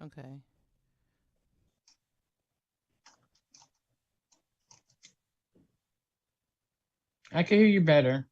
Okay. I can hear you better.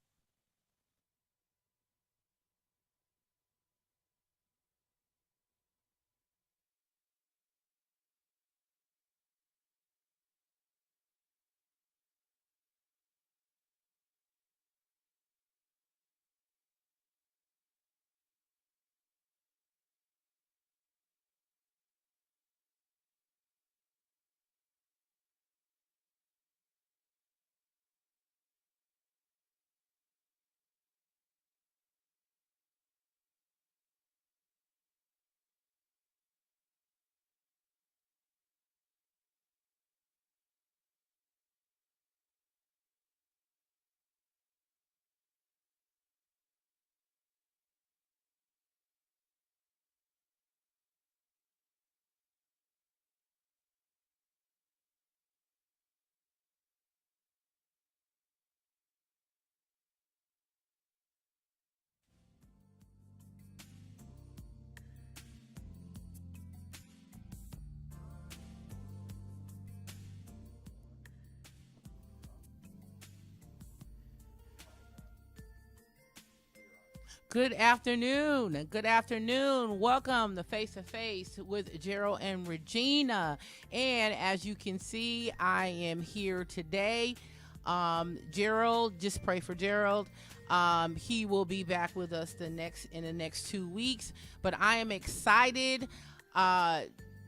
Good afternoon. Good afternoon. Welcome to Face to Face with Gerald and Regina. And as you can see, I am here today. Gerald, just pray for Gerald. He will be back with us in the next 2 weeks. But I am excited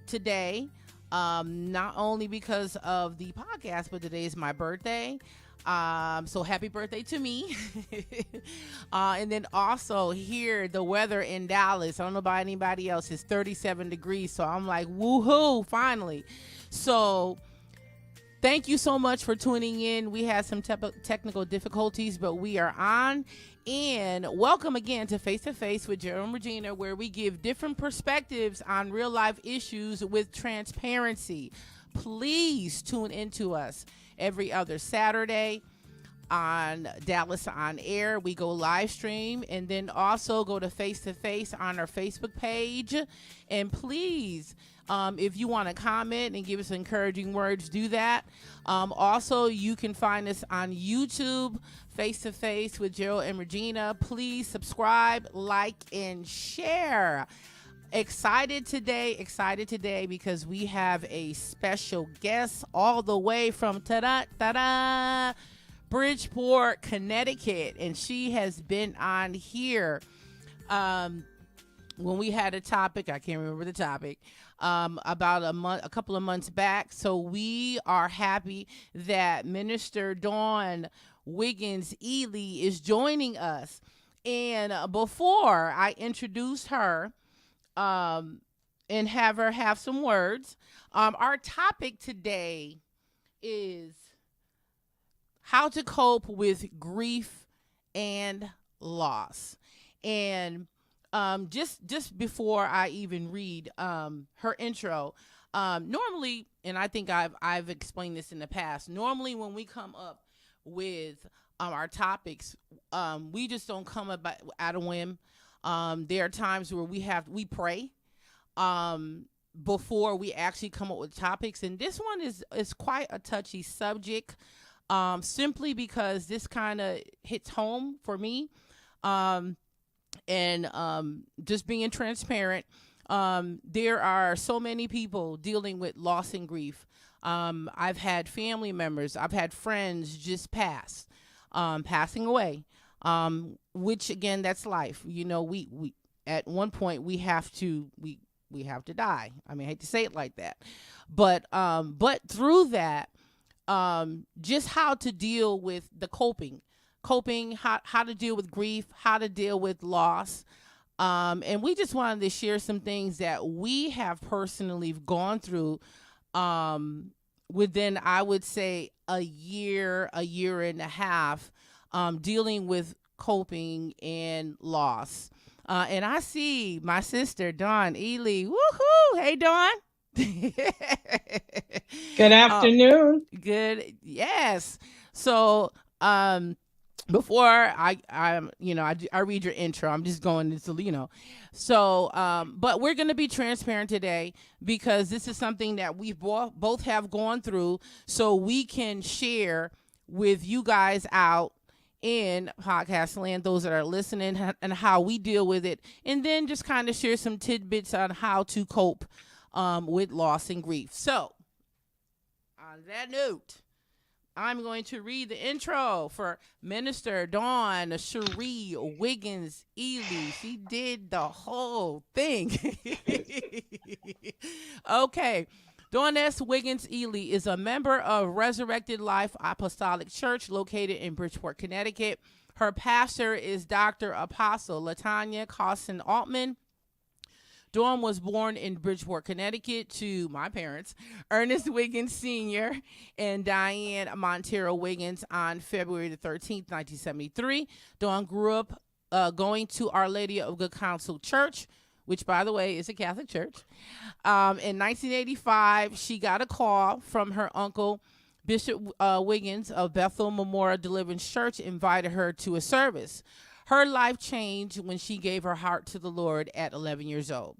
today, not only because of the podcast, but today is my birthday. So happy birthday to me. And then also here, the weather in Dallas, I don't know about anybody else, it's 37 degrees. So I'm like, woohoo, finally. So thank you so much for tuning in. We had some technical difficulties, but we are on. And welcome again to Face with Gerald and Regina, where we give different perspectives on real life issues with transparency. Please tune into us every other Saturday on Dallas On Air. We go live stream, and then also go to Face on our Facebook page. And please, if you want to comment and give us encouraging words, do that. Also, you can find us on YouTube, Face with Gerald and Regina. Please subscribe, like, and share. Excited today because we have a special guest all the way from Bridgeport, Connecticut, and she has been on here when we had a topic, I can't remember the topic, about a couple of months back. So we are happy that Minister Dawn Wiggins-Ely is joining us. And before I introduce her, and have her have some words. Our topic today is how to cope with grief and loss. And just before I even read her intro, normally, and I think I've explained this in the past, normally when we come up with our topics, we just don't come up at a whim. There are times where we pray before we actually come up with topics, and this one is quite a touchy subject, simply because this kind of hits home for me, and just being transparent. There are so many people dealing with loss and grief. I've had family members, I've had friends just passing away. Which again, that's life. You know, we at one point we have to die. I mean, I hate to say it like that, but through that, just how to deal with the coping, how to deal with grief, how to deal with loss. And we just wanted to share some things that we have personally gone through, within, I would say, a year and a half, dealing with coping and loss. And I see my sister, Dawn Ely. Woohoo! Hey, Dawn. Good afternoon. Good. Yes. So, before I read your intro, I'm just going into, so but we're going to be transparent today because this is something that we both have gone through, so we can share with you guys out in podcast land, those that are listening, and how we deal with it, and then just kind of share some tidbits on how to cope with loss and grief. So on that note, I'm going to read the intro for Minister Dawn Cherie Wiggins-Ely. She did the whole thing. Okay. Dawn S. Wiggins-Ely is a member of Resurrected Life Apostolic Church located in Bridgeport, Connecticut. Her pastor is Dr. Apostle Latanya Carson Altman. Dawn was born in Bridgeport, Connecticut to my parents, Ernest Wiggins Sr. and Diane Montero Wiggins on February the 13th, 1973. Dawn grew up going to Our Lady of Good Counsel Church, which, by the way, is a Catholic church. In 1985, she got a call from her uncle, Bishop Wiggins of Bethel Memorial Deliverance Church, invited her to a service. Her life changed when she gave her heart to the Lord at 11 years old.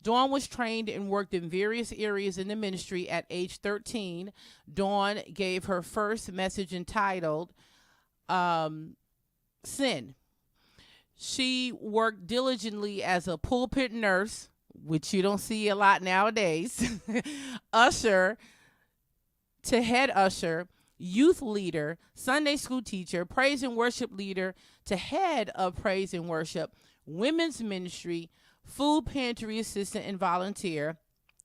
Dawn was trained and worked in various areas in the ministry. At age 13, Dawn gave her first message entitled Sin. She worked diligently as a pulpit nurse, which you don't see a lot nowadays, usher to head usher, youth leader, Sunday school teacher, praise and worship leader to head of praise and worship, women's ministry, food pantry assistant and volunteer.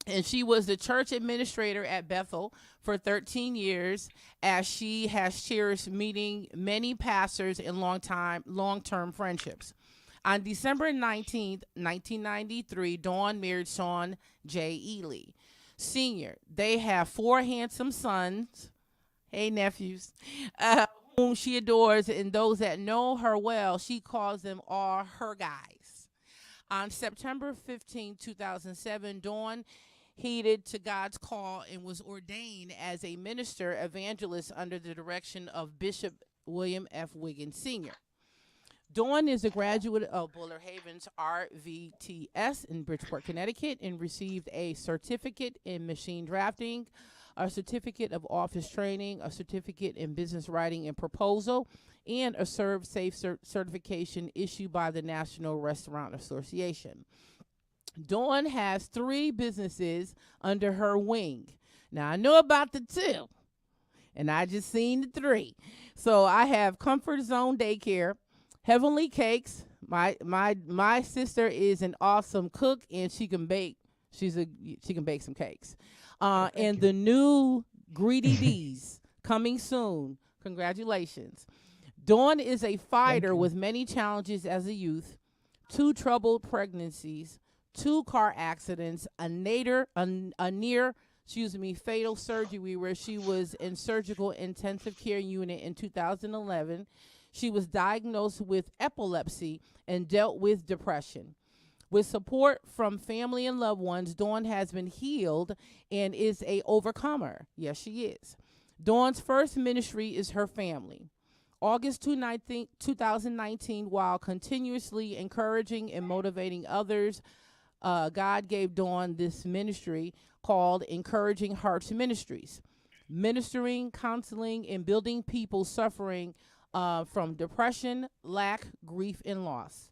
And she was the church administrator at Bethel for 13 years, as she has cherished meeting many pastors and long-term friendships. On December 19th, 1993, Dawn married Sean J. Ely Sr. They have 4 handsome sons. Hey, nephews, whom she adores, and those that know her well, she calls them all her guys. On September 15, 2007, Dawn heeded to God's call and was ordained as a minister evangelist under the direction of Bishop William F. Wiggins Sr. Dawn is a graduate of Buller Havens RVTS in Bridgeport, Connecticut, and received a certificate in machine drafting, a certificate of office training, a certificate in business writing and proposal, and a Serve Safe certification issued by the National Restaurant Association. Dawn has 3 businesses under her wing. Now, I know about the 2, and I just seen the 3. So I have Comfort Zone Daycare, Heavenly Cakes. My sister is an awesome cook, and she can bake. She can bake some cakes. And the new Greedy D's coming soon. Congratulations. Dawn is a fighter with many challenges as a youth, 2 troubled pregnancies, 2 car accidents, a near fatal surgery where she was in surgical intensive care unit in 2011. She was diagnosed with epilepsy and dealt with depression. With support from family and loved ones, Dawn has been healed and is a overcomer. Yes, she is. Dawn's first ministry is her family. August 2019, while continuously encouraging and motivating others, God gave Dawn this ministry called Encouraging Hearts Ministries, ministering, counseling, and building people suffering from depression, lack, grief, and loss.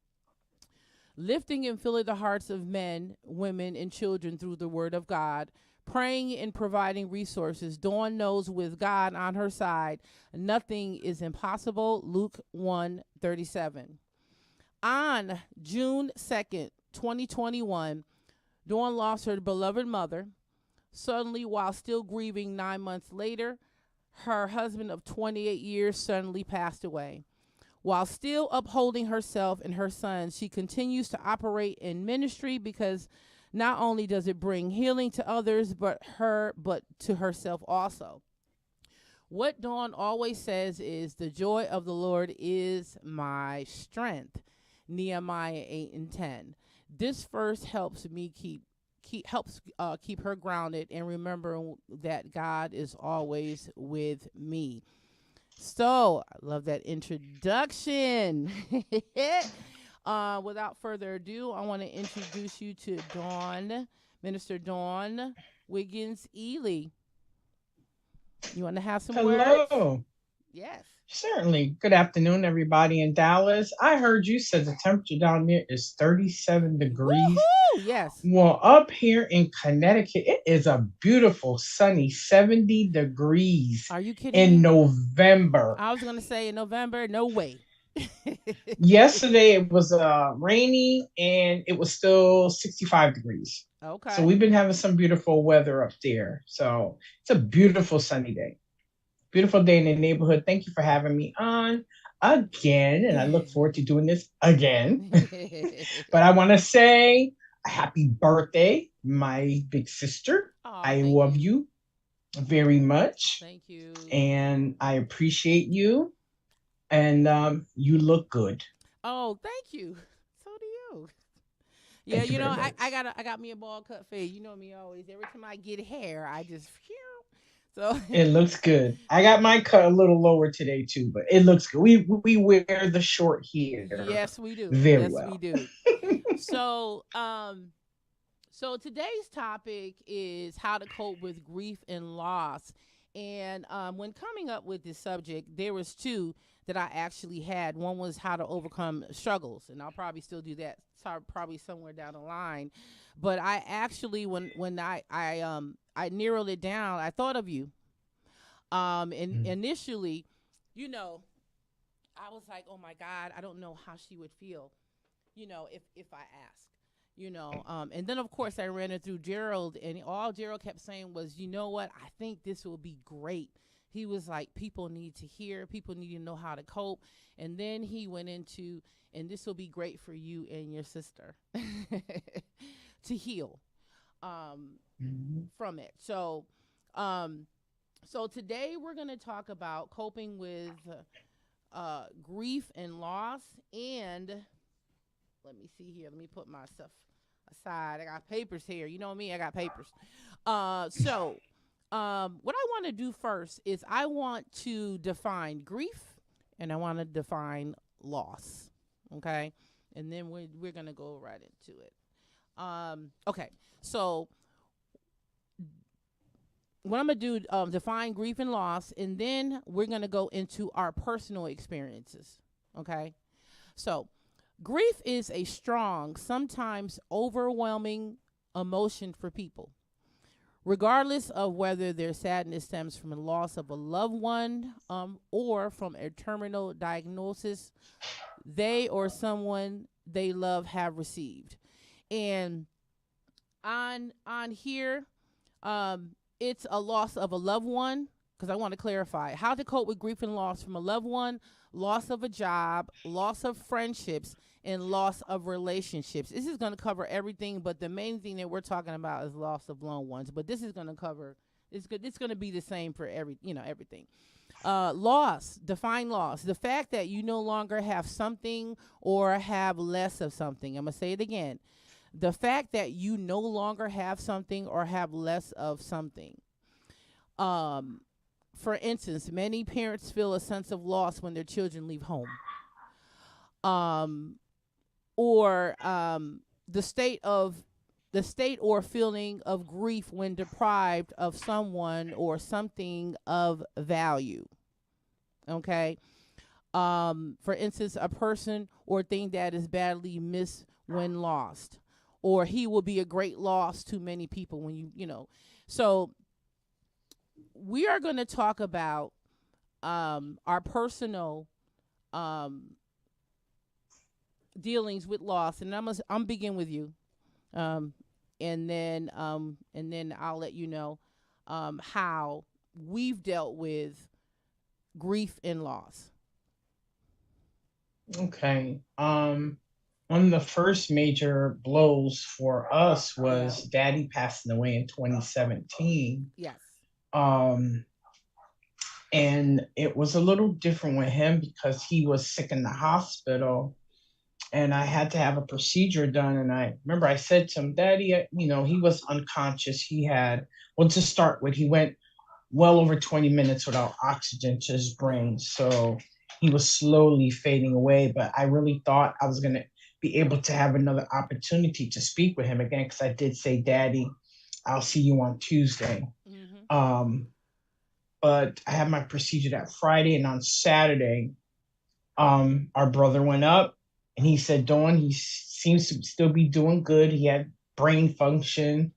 Lifting and filling the hearts of men, women, and children through the word of God, praying and providing resources. Dawn knows with God on her side, nothing is impossible. Luke 1:37. On June 2nd, 2021, Dawn lost her beloved mother. Suddenly, while still grieving 9 months later, her husband of 28 years suddenly passed away. While still upholding herself and her sons, she continues to operate in ministry because not only does it bring healing to others, but to herself also. What Dawn always says is, the joy of the Lord is my strength. Nehemiah 8:10. This verse helps me keep her grounded and remember that God is always with me. So, I love that introduction. Without further ado, I want to introduce you to Minister Dawn Wiggins-Ely. You want to have some words? Hello. Yes. Certainly. Good afternoon, everybody in Dallas. I heard you said the temperature down there is 37 degrees. Woohoo! Yes. Well, up here in Connecticut, it is a beautiful, sunny 70 degrees Are you kidding in me? November. I was going to say in November, no way. Yesterday, it was rainy and it was still 65 degrees. So Okay. we've been having some beautiful weather up there. So it's a beautiful, sunny day. Beautiful day in the neighborhood. Thank you for having me on again. And I look forward to doing this again. But I want to say a happy birthday, my big sister. Oh, I thank love you. you very much. Thank you. And I appreciate you. And you look good. Oh, thank you. So do you. Yeah, Thank you very I much. got me a ball cut fade. You know me always. Every time I get hair, I just phew. So It looks good. I got mine cut a little lower today too, but it looks good. We wear the short hair yes, we do. very Yes, we well. do. So so today's topic is how to cope with grief and loss. And when coming up with this subject, there was two that I actually had. One was how to overcome struggles, and I'll probably still do that. Probably somewhere down the line. But I actually, when I narrowed it down, I thought of you. And Mm. initially, you know, I was like, oh my God, I don't know how she would feel, if I asked, and then of course I ran it through Gerald, and all Gerald kept saying was, you know what, I think this will be great. He was like, people need to hear, people need to know how to cope. And then he went into, and this will be great for you and your sister to heal um, Mhm. from it. So today we're going to talk about coping with grief and loss. And let me see here. Let me put my stuff aside. I got papers here. You know me, I got papers. What I want to do first is I want to define grief and I want to define loss. Okay. And then we're going to go right into it. Okay. So what I'm gonna do, define grief and loss, and then we're gonna go into our personal experiences. Okay, so grief is a strong, sometimes overwhelming emotion for people, regardless of whether their sadness stems from the loss of a loved one, or from a terminal diagnosis they or someone they love have received. And on here, it's a loss of a loved one, because I want to clarify how to cope with grief and loss from a loved one, loss of a job, loss of friendships, and loss of relationships. This is going to cover everything, but the main thing that we're talking about is loss of loved ones. But this is going to cover, it's good. It's going to be the same for everything. Loss, define loss. The fact that you no longer have something or have less of something. I'm going to say it again. The fact that you no longer have something or have less of something. For instance, many parents feel a sense of loss when their children leave home. Um, or the state or feeling of grief when deprived of someone or something of value. Okay. For instance, a person or thing that is badly missed when lost, or he will be a great loss to many people when So we are going to talk about our personal um, dealings with loss, and I'm begin with you, um, and then I'll let you know how we've dealt with grief and loss. Okay. One of the first major blows for us Yeah. was Daddy passing away in 2017. Yes. Um, and it was a little different with him because he was sick in the hospital and I had to have a procedure done. And I remember I said to him, Daddy, he was unconscious. He had, well, to start with, he went well over 20 minutes without oxygen to his brain. So he was slowly fading away. But I really thought I was going to be able to have another opportunity to speak with him again, because I did say, Daddy, I'll see you on Tuesday. Mm-hmm. Um, but I had my procedure that Friday, and on Saturday, our brother went up and he said, Dawn, he seems to still be doing good. He had brain function.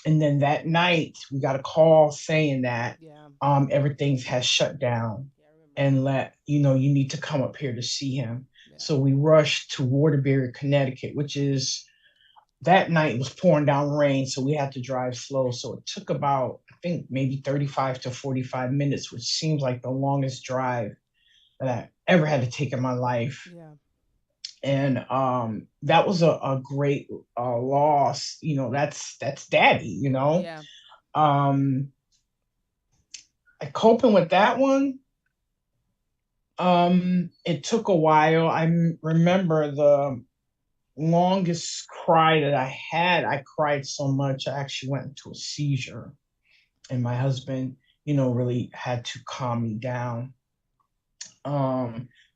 And then that night, we got a call saying that Yeah. everything has shut down Yeah, I remember and that. let you know you need to come up here to see him. Yeah. So we rushed to Waterbury, Connecticut, which is that night was pouring down rain, so we had to drive slow. So it took about, I think, maybe 35 to 45 minutes, which seems like the longest drive that I ever had to take in my life. Yeah. And that was a great loss. That's daddy. Yeah. Um, coping with that one. It took a while. Remember the longest cry that I had. I cried so much I actually went into a seizure, and my husband, really had to calm me down.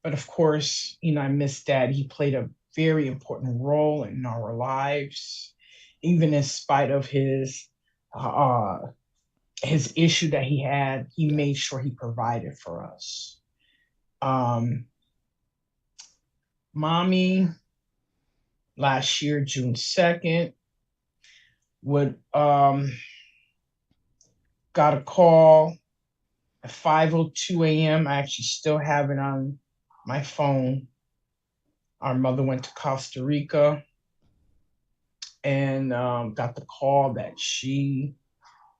But of course, I miss dad. He played a very important role in our lives, even in spite of uh, his issue that he had. He Yeah. made sure he provided for us. Um, Mommy, last year, June 2nd, would got a call at 5:02 a.m. I actually still have it on my phone. Our mother went to Costa Rica and got the call that she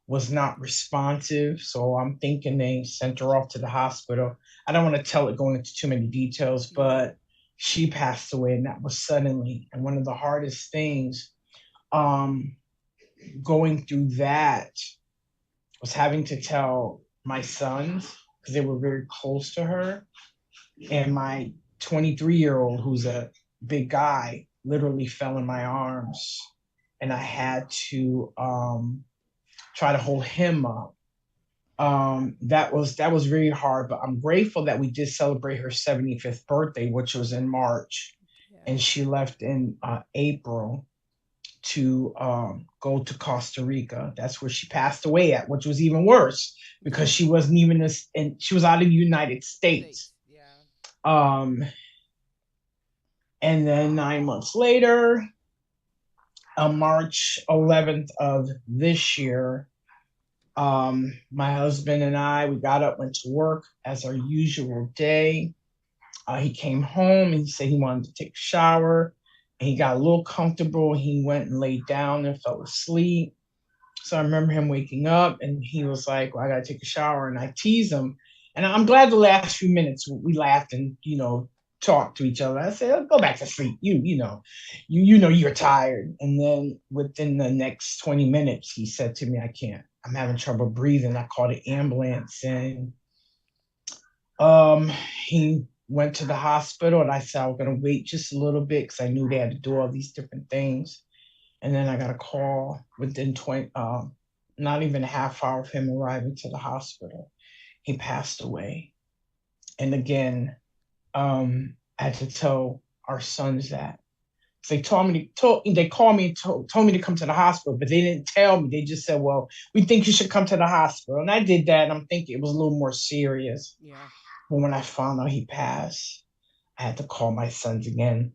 was not responsive. So I'm thinking they sent her off to the hospital. I don't want to tell it going into too many details, Yeah. but she passed away, and that was suddenly. And one of the hardest things um, going through that was having to tell my sons, because they were very close to her, and my 23-year-old, who's a big guy, literally fell in my arms, and I had to try to hold him up. That was very hard, but I'm grateful that we did celebrate her 75th birthday, which was in March, Yeah. and she left in April to go to Costa Rica. That's where she passed away at, which was even worse because Yeah. she wasn't even this, and she was out of the United States. States. Yeah. Um, and then 9 months later, on March 11th of this year, my husband and I, we got up, went to work as our usual day. He came home and he said he wanted to take a shower. And he got a little comfortable. He went and laid down and fell asleep. So I remember him waking up and he was like, well, I got to take a shower. And I teased him. And I'm glad the last few minutes we laughed and, talked to each other. I said, oh, go back to sleep. You're tired. And then within the next 20 minutes, he said to me, I can't. I'm having trouble breathing. I called the ambulance, and um, he went to the hospital, and I said I was gonna wait just a little bit because I knew they had to do all these different things. And then I got a call within 20, not even a half hour of him arriving to the hospital. He passed away. And again, I had to tell our sons that. They they called me and told me to come to the hospital, but they didn't tell me. They just said, well, we think you should come to the hospital. And I did that, and I'm thinking it was a little more serious. Yeah. But when I found out he passed, I had to call my sons again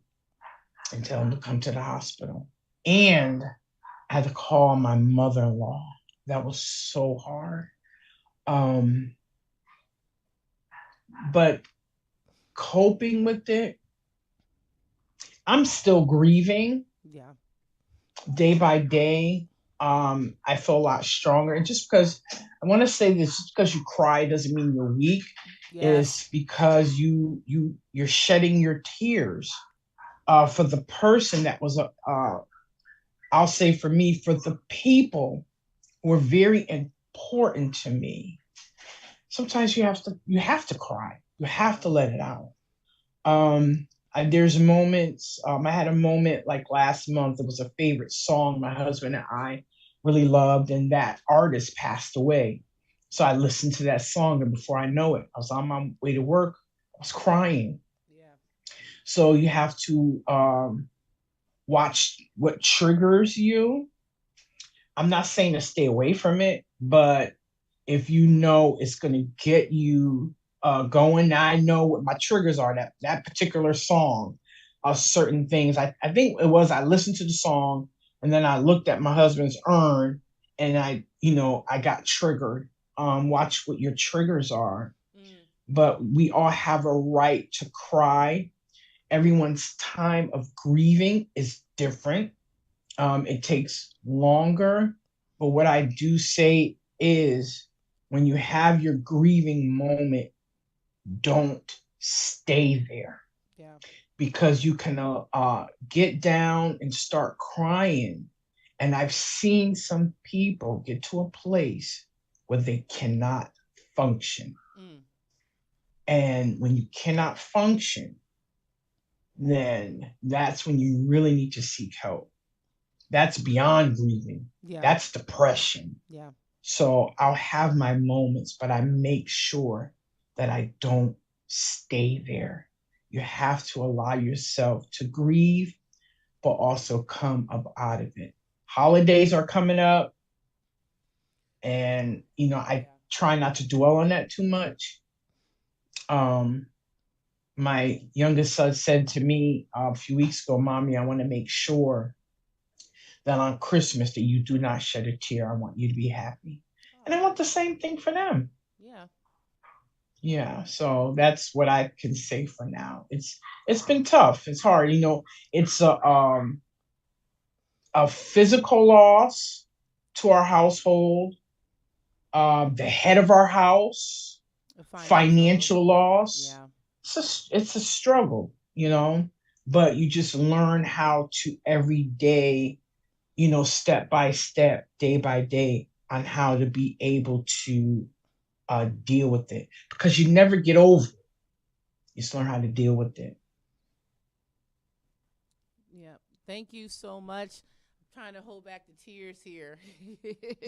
and tell them to come to the hospital. And I had to call my mother-in-law. That was so hard. Um, but coping with it, I'm still grieving Yeah. day by day. I feel a lot stronger. And just because I want to say this, just because you cry doesn't mean you're weak. Yes. Is because you're shedding your tears for the person that was I'll say for me, for the people who were very important to me. Sometimes you have to cry. You have to let it out. There's moments. I had a moment like last month. It was a favorite song my husband and I really loved, and that artist passed away. So I listened to that song, and before I know it, I was on my way to work. I was crying. Yeah. So you have to watch what triggers you. I'm not saying to stay away from it, but if you know it's going to get you going, now I know what my triggers are. That particular song, certain things. I think it was I listened to the song, and then I looked at my husband's urn, and I got triggered. Watch what your triggers are. Mm. But we all have a right to cry. Everyone's time of grieving is different. It takes longer. But what I do say is when you have your grieving moment, don't stay there, Yeah. because you can get down and start crying. And I've seen some people get to a place where they cannot function. Mm. And when you cannot function, then that's when you really need to seek help. That's beyond grieving. Yeah. That's depression. Yeah. So I'll have my moments, but I make sure that I don't stay there. You have to allow yourself to grieve, but also come up out of it. Holidays are coming up, and I Yeah. try not to dwell on that too much. Um, my youngest son said to me a few weeks ago, "Mommy, I want to make sure that on Christmas that you do not shed a tear. I want you to be happy." And I Oh. want the same thing for them. Yeah. Yeah, so that's what I can say for now. It's been tough. It's hard. It's a physical loss to our household, the head of our house, A financial. financial loss. Yeah. It's a struggle, but you just learn how to every day, step by step, day by day, on how to be able to deal with it, because you never get over it. You just learn how to deal with it. Yeah. Thank you so much. I'm trying to hold back the tears here.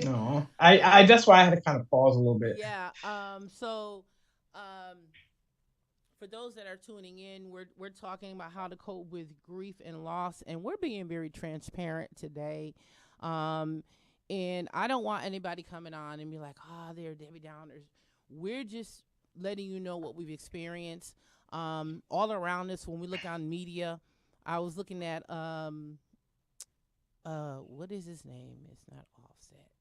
No, I that's why I had to kind of pause a little bit. Yeah. Um for those that are tuning in, we're talking about how to cope with grief and loss, and we're being very transparent today. Um, and I don't want anybody coming on and be like, "Ah, they're Debbie Downers." We're just letting you know what we've experienced. All around us, when we look on media, I was looking at what is his name? It's not Offset.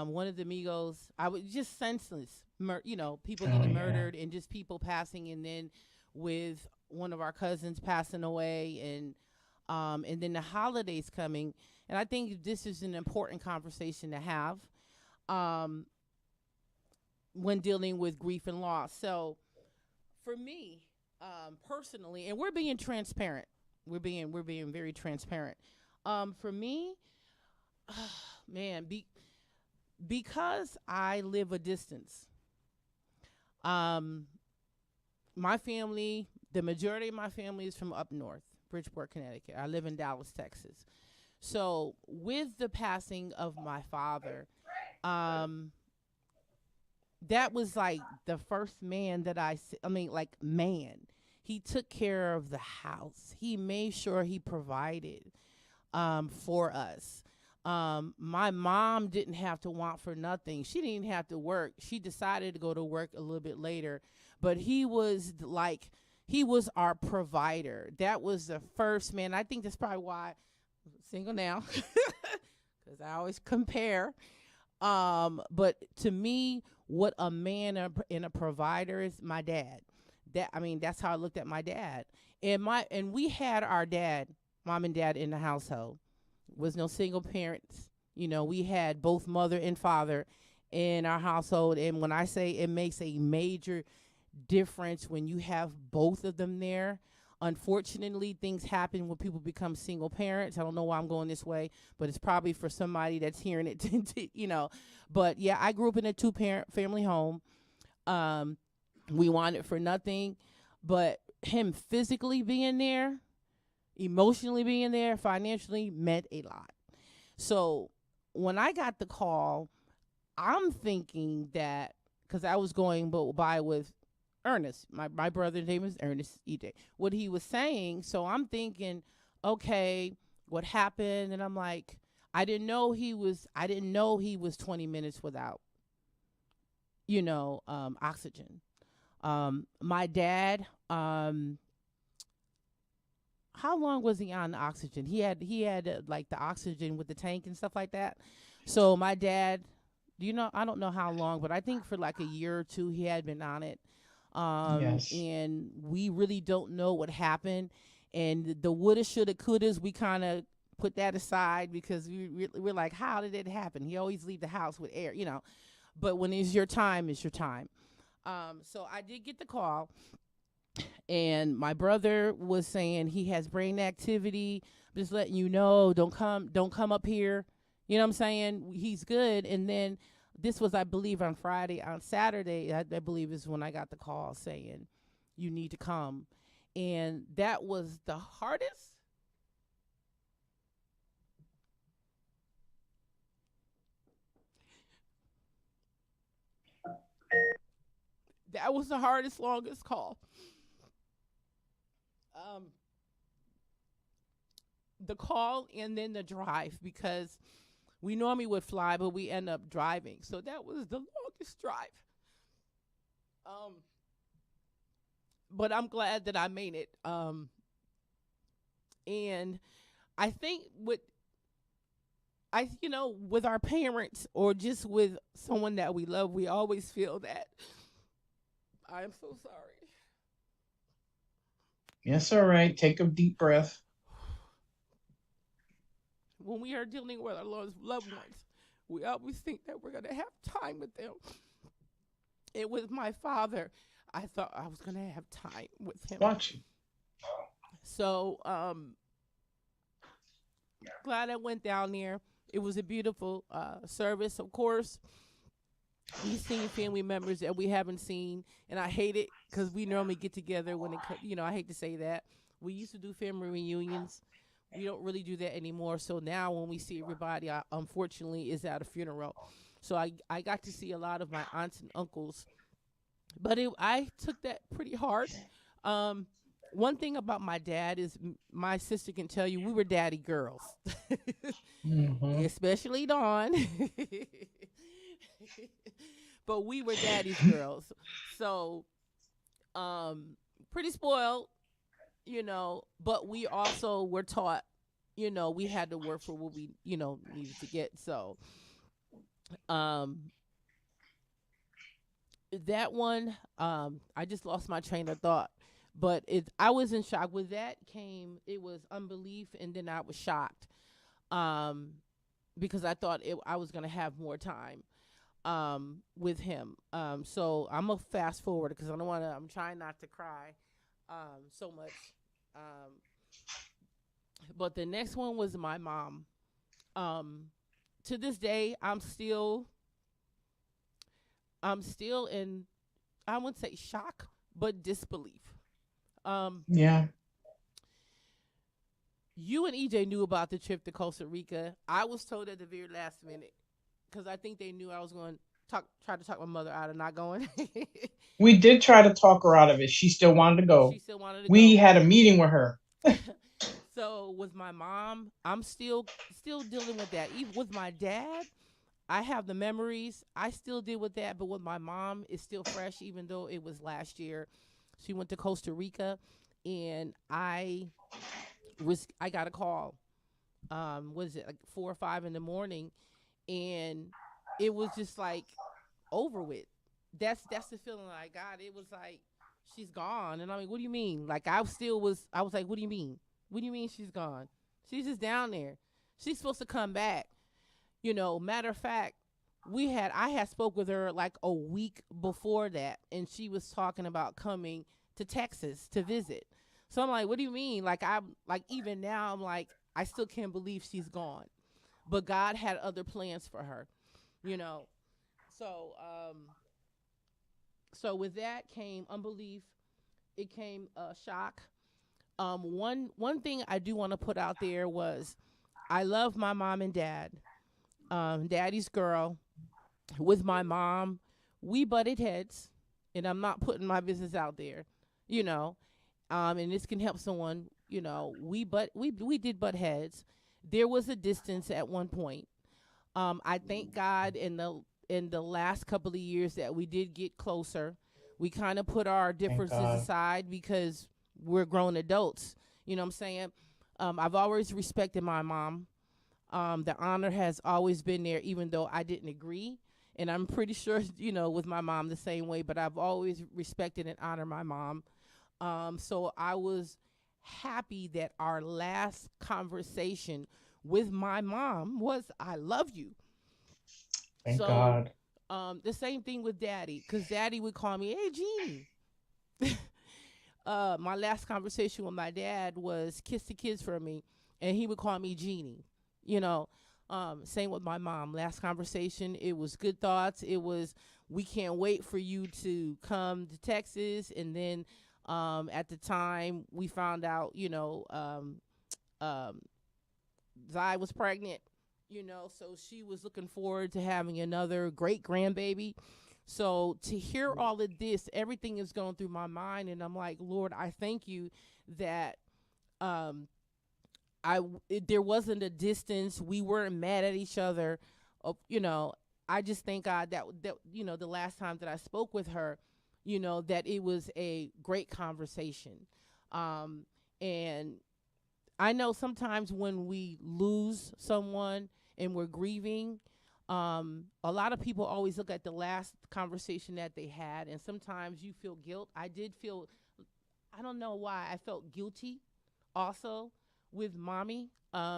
One of the Migos. I was just senseless, people Oh getting yeah. murdered and just people passing, and then with one of our cousins passing away, and then the holidays coming, and I think this is an important conversation to have, um, when dealing with grief and loss. So, for me, personally, and we're being transparent. We're being very transparent. For me, man, because I live a distance, um, my family, the majority of my family is from up north, Bridgeport, Connecticut. I live in Dallas, Texas. So with the passing of my father, um, that was like the first man that I mean, like, man. He took care of the house. He made sure he provided for us. My mom didn't have to want for nothing. She didn't even have to work. She decided to go to work a little bit later, but he was our provider. That was the first man. I think that's probably why I'm single now, because I always compare. But to me, what a man and a provider is, my dad. That's how I looked at my dad. And we had our dad, mom and dad in the household. Was no single parents. We had both mother and father in our household. And when I say it makes a major difference when you have both of them there. Unfortunately, things happen when people become single parents. I don't know why I'm going this way, but it's probably for somebody that's hearing it. But yeah, I grew up in a two-parent family home. Um, we wanted for nothing, but him physically being there, emotionally being there, financially meant a lot. So when I got the call, I'm thinking that because I was going by with Ernest, my brother's name is Ernest EJ. What he was saying, so I'm thinking, okay, what happened? And I'm like, I didn't know he was 20 minutes without, oxygen. My dad, how long was he on the oxygen? He had like the oxygen with the tank and stuff like that. So my dad, I don't know how long, but I think for like a year or two he had been on it. Yes. And we really don't know what happened. And the woulda, shoulda, couldas, we kind of put that aside because we're like, how did it happen? He always leave the house with air. But when it's your time, it's your time. So I did get the call, and my brother was saying he has brain activity. Just letting you know, don't come up here. You know what I'm saying? He's good. And then this was, I believe, on Friday. On Saturday, I believe is when I got the call saying you need to come, and that was the hardest. That was the hardest, longest call. Um, the call and then the drive, because we normally would fly, but we end up driving. So that was the longest drive. Um, but I'm glad that I made it. And I think with our parents or just with someone that we love, we always feel that I'm so sorry. Yes, all right. Take a deep breath. When we are dealing with our loved ones, we always think that we're going to have time with them. And with my father, I thought I was going to have time with him. Watch it. So, glad I went down there. It was a beautiful service, of course. We seen family members that we haven't seen, and I hate it because we normally get together when I hate to say that. We used to do family reunions. We don't really do that anymore. So now when we see everybody, unfortunately, is at a funeral. So I got to see a lot of my aunts and uncles, but I took that pretty hard. One thing about my dad is my sister can tell you we were daddy girls, Mm-hmm. especially Dawn. But we were daddy's girls. So, pretty spoiled, but we also were taught, we had to work for what we, needed to get. So, um, that one, I just lost my train of thought. But I was in shock. With that it was unbelief, and then I was shocked, because I thought I was gonna have more time, with him. So I'm gonna fast forward because I don't want to. I'm trying not to cry, so much. Um, but the next one was my mom. Um, to this day, I'm still in. I wouldn't say shock, but disbelief. Um, Yeah. you and EJ knew about the trip to Costa Rica. I was told at the very last minute because I think they knew I was going to try to talk my mother out of not going. We did try to talk her out of it. She still wanted to She go. still wanted to We go. had a meeting with her. So with my mom, I'm still dealing with that. Even with my dad, I have the memories. I still deal with that, but with my mom, it's still fresh, even though it was last year. She went to Costa Rica, and I got a call. Was it like 4 or 5 in the morning, and it was just like over with. That's the feeling I got. It was like she's gone, and I'm like, what do you mean? Like I was like, what do you mean? What do you mean she's gone? She's just down there. She's supposed to come back. Matter of fact, I had spoke with her like a week before that, and she was talking about coming to Texas to visit. So I'm like, what do you mean? Like I'm like even now I'm like I still can't believe she's gone. But God had other plans for her, you know. So so with that came unbelief. It came shock. One thing I do want to put out there was I love my mom and dad. Daddy's girl. With my mom, we butted heads, and I'm not putting my business out there, you know. And this can help someone, we did butt heads. There was a distance at one point. I thank God in the last couple of years that we did get closer. We kind of put our Thank differences God. aside because we're grown adults. You know what I'm saying? I've always respected my mom. The honor has always been there, even though I didn't agree. And I'm pretty sure, with my mom the same way, but I've always respected and honored my mom. So I was happy that our last conversation with my mom was "I love you." Thank So God. the same thing with daddy, because daddy would call me, "Hey, Jeannie." My last conversation with my dad was "Kiss the kids for me," and he would call me Jeannie. You know, same with my mom. Last conversation, it was good thoughts. It was, "We can't wait for you to come to Texas," and then at the time we found out, um, Zai was pregnant. So she was looking forward to having another great grandbaby. So to hear all of this, everything is going through my mind, and I'm like, Lord, I thank you that um, there wasn't a distance. We weren't mad at each other. You know, I just thank God that the last time that I spoke with her, that it was a great conversation. Um, and I know sometimes when we lose someone and we're grieving, a lot of people always look at the last conversation that they had, and sometimes you feel guilt. I did feel, I don't know why, I felt guilty also with mommy,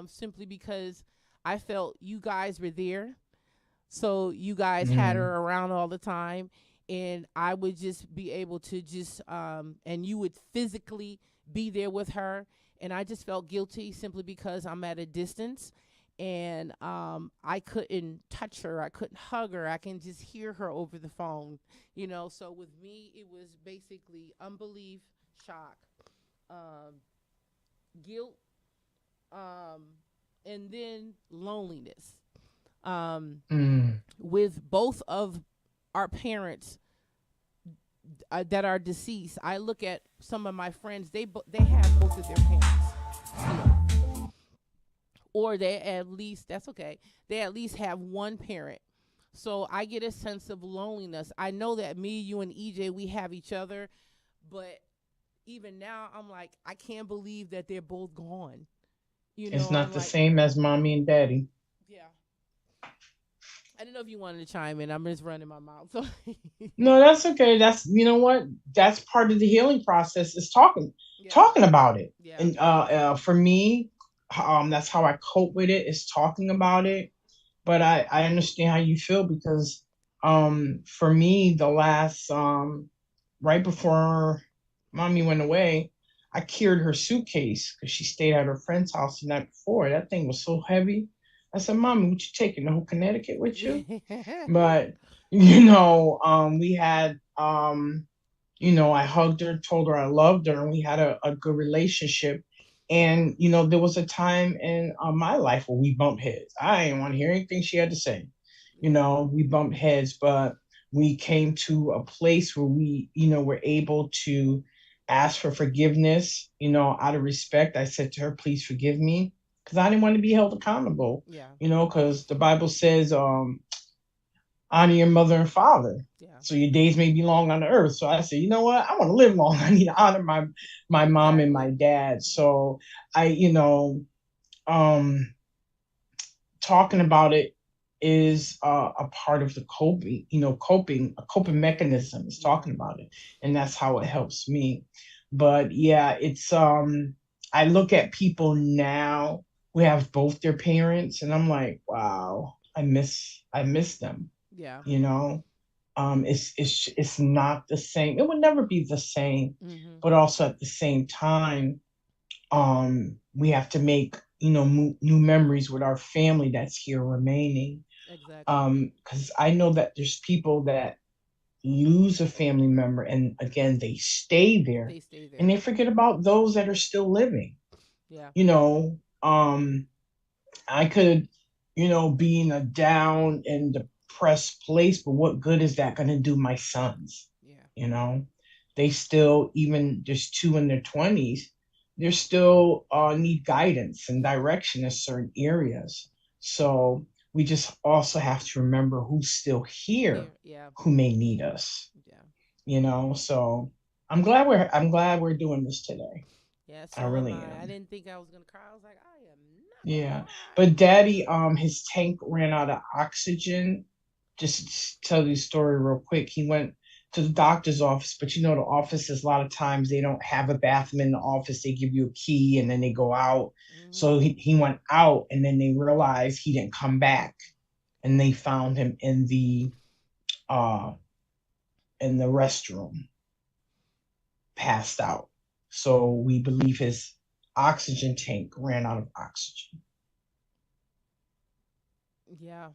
simply because I felt you guys were there. So you guys had Mm, her around all the time, and I would just be able to just, and you would physically be there with her. And I just felt guilty simply because I'm at a distance, and I couldn't touch her. I couldn't hug her. I can just hear her over the phone, So with me, it was basically unbelief, shock, um, guilt, um, and then loneliness. Um, mm. with both of our parents that are deceased, I look at some of my friends. They have both of their parents still, or they at least, that's okay. They at least have one parent. So I get a sense of loneliness. I know that me, you, and EJ, we have each other, but even now, I'm like, I can't believe that they're both gone. It's I'm not the like, same as mommy and daddy. yeah. I didn't know if you wanted to chime in. I'm just running my mouth. So No, that's okay. That's, you know what? That's part of the healing process is yeah, talking about it. yeah, And for me, that's how I cope with it is talking about it. But I understand how you feel because for me, the last right before mommy went away, I carried her suitcase because she stayed at her friend's house the night before. That thing was so heavy. I said, "Mommy, what you taking the whole Connecticut with you?" But we had I hugged her, told her I loved her, and we had a good relationship. And there was a time in my life where we bumped heads. I didn't want to hear anything she had to say. yeah, We bumped heads, but we came to a place where we, were able to ask for forgiveness. Out of respect, I said to her, "Please forgive me," because I didn't want to be held accountable. yeah, Because the Bible says, honor your mother and father yeah. so your days may be long on the earth. So I said, you know what? I want to live long. I need to honor my mom and my Exactly. dad. So I, um, talking about it is a part of the a coping Exactly. mechanism is Yeah. talking about it, and that's how it helps me. But yeah, it's I look at people now who have both their parents, and I'm like, wow, I miss them. Yeah. You know, it's not the same. It would never be the same, Mhm. but also at the same time, we have to make new memories with our family that's here remaining. Exactly. Because I know that there's people that lose a family member, and again they stay there, They stay and there. they forget about those that are still living. Yeah. You know, I could, be in a down and depressed place, but what good is that going to do my sons? Yeah. You know, they still, even there's two in their 20s, they still need guidance and direction in certain areas. So we just also have to remember who's still here Here. Yeah. who may need us, Yeah. so I'm glad we're doing this today. Yeah. I So am really I. I am. didn't think I was gonna cry. I was like, I am not gonna Yeah. cry. But daddy, his tank ran out of oxygen. Just to tell you the story real quick. He went to the doctor's office, but the offices, a lot of times they don't have a bathroom in the office. They give you a key and then they go out. Mm-hmm. So he went out and then they realized he didn't come back. And they found him uh in the restroom, passed out. So we believe his oxygen tank ran out of oxygen. Yeah.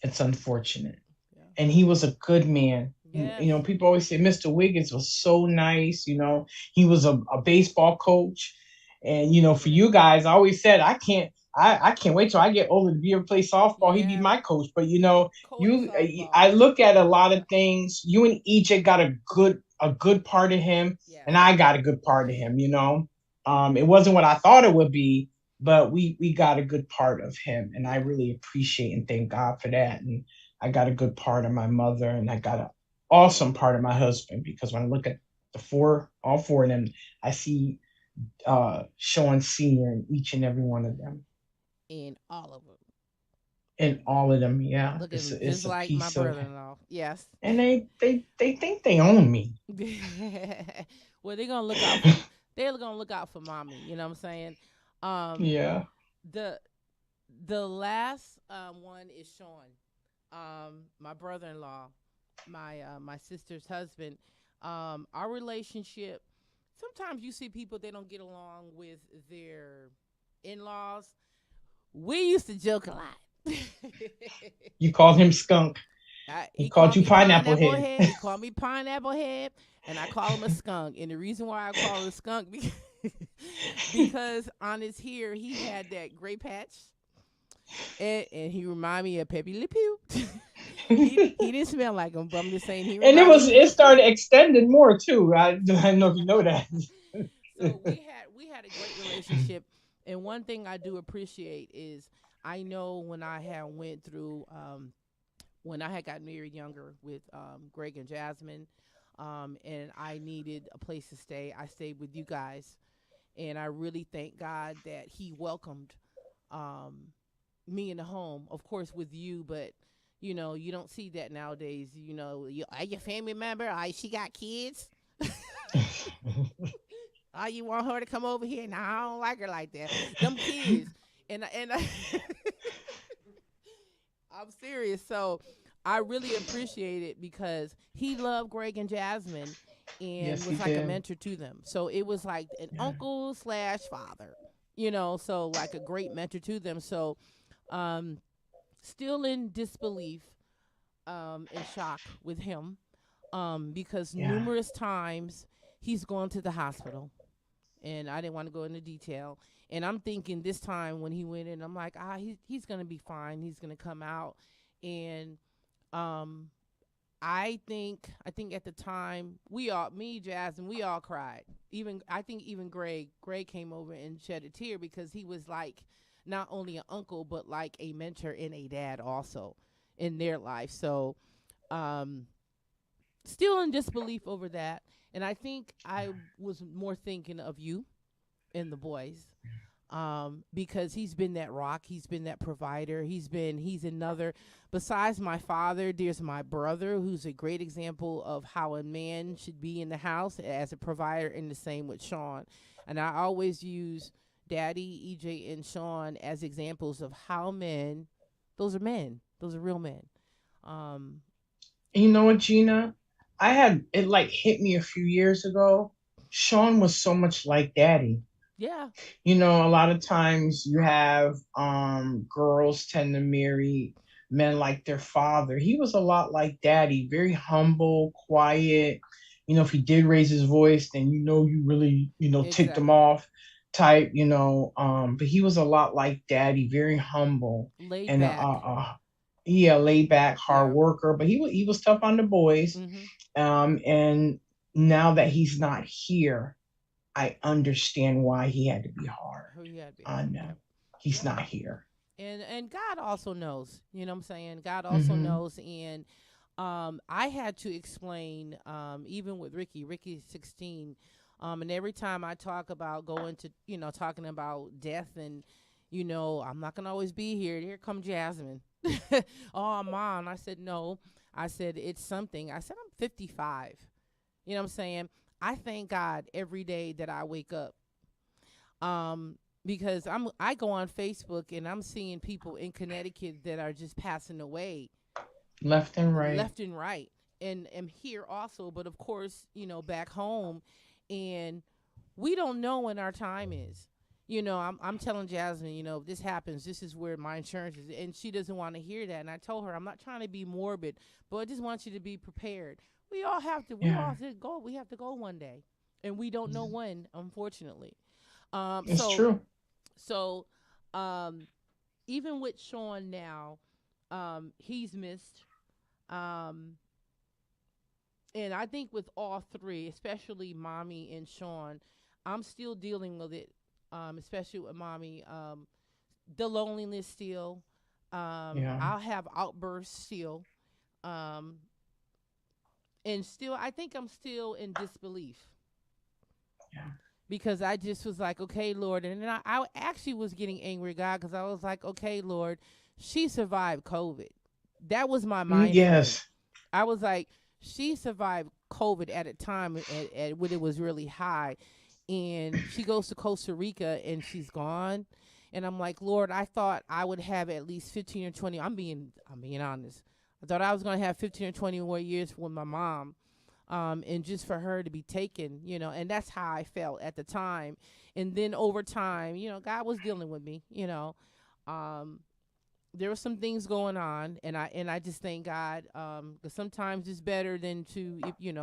It's unfortunate. Yeah. And he was a good man. Yes. People always say Mr. Wiggins was so nice. He was a baseball coach. And, for Yeah. you guys, I always said, I can't wait till I get older to be able to play softball. He'd be Yeah. my coach. But, Co-ed I softball. look at a lot of things. You and EJ got a good part of him, Yes. and I got a good part of him. It wasn't what I thought it would be, but we got a good part of him. And I Yes. really appreciate and thank God for that. And I got a good part of my mother, and I got an awesome part of my husband, because when I look at all four of them, I see Sean Senior in each and every one of them, In all of them. in all of them. Yeah, it's Looking a, just it's a like my piece of, brother-in-law. Yes. and they think they own me. Well, they're gonna look out for mommy. You know what I'm saying? Um, Yeah, the the last one is Sean, my brother-in-law, my sister's husband. Our relationship. Sometimes you see people they don't get along with their in-laws. We used to joke a lot. you called him skunk. He He called called you me pineapple pineapple head. head. He called me pineapple head, and I call him a skunk. And the reason why I call him a skunk because on his hair he had that gray patch, and he reminded me of Pepe Le Pew. He didn't smell like him, but I'm just saying he And reminded me. it started extending more too. I don't know if you know that. So we had a great relationship, and one thing I do appreciate is I know when I had went through when I had got married younger with Greg and Jasmine, and I needed a place to stay. I stayed with you guys, and I really thank God that He welcomed um, me in the home. Of course, with you, but you don't see that nowadays. Are your family member? She got kids. You want her to come over here? Nah, I don't like her like that. Them kids, and I'm serious. So I really appreciate it because he loved Greg and Jasmine and Yes, he was like a did. mentor to them. So it was like an Yeah. uncle slash father, so like a great mentor to them. So um, still in disbelief, and shock with him, because Yeah. numerous times he's gone to the hospital, and I didn't want to go into detail. And I'm thinking this time when he went in, I'm like, he's gonna be fine. He's gonna come out, and um, I think at the time me, Jazz, and we all cried. Even I think even Greg came over and shed a tear because he was like not only an uncle but like a mentor and a dad also in their life. So, um, still in disbelief over that. And I think I was more thinking of you and the boys, because he's been that rock, he's been that provider, he's another. Besides my father, there's my brother, who's a great example of how a man should be in the house as a provider, and the same with Sean. And I always use Daddy, EJ, and Sean as examples of how men, those are real men. Um, And you know what, Gina? I had it like hit me a few years ago. Sean was so much like daddy. yeah, A lot of times you have girls tend to marry men like their father. He was a lot like daddy, very humble, quiet. If he did raise his voice, then you really, ticked him exactly. off type. But he was a lot like daddy, very humble Laid and back. yeah, laid back, hard Yeah. worker, but he was tough on the boys. Mm-hmm. And now that he's not here, I understand why he had to be hard Who you had to be hard. on them. Yep. He's Yep. not here. And God also knows. You know what I'm saying? God also Hmm. knows. And I had to explain, even with Ricky. Ricky's 16. And every time I talk about going to, talking about death and, I'm not gonna always be here. Here come Jasmine. Oh, mom. I said no. I said it's something. I said I'm 55. You know what I'm saying? I thank God every day that I wake up. Because I go on Facebook and I'm seeing people in Connecticut that are just passing away Left and right. left and right, and am here also, but of course, back home, and we don't know when our time is. I'm telling Jasmine, if this happens, this is where my insurance is, and she doesn't want to hear that. And I told her I'm not trying to be morbid, but I just want you to be prepared. We all Yeah, have to go. We have to go one day, and we don't know when, unfortunately. Um, it's so true. so, um, even with Sean now, he's missed. Um, and I think with all three, especially mommy and Sean, I'm still dealing with it. Especially with mommy, the loneliness still. Yeah, I'll have outbursts still. Um, and still, I think I'm still in disbelief yeah, because I just was like, okay, Lord. And then I actually was getting angry at God because I was like, okay, Lord, she survived COVID. That was my mind frame. yes, I was like, she survived COVID at a time when it was really high. And she goes to Costa Rica and she's gone. And I'm like, Lord, I thought I would have at least 15 or 20. I'm being honest. I thought I was going to have 15 or 20 more years with my mom, and just for her to be taken, and that's how I felt at the time. And then over time, God was dealing with me, um, there were some things going on, and I just thank God, because sometimes it's better than to, if I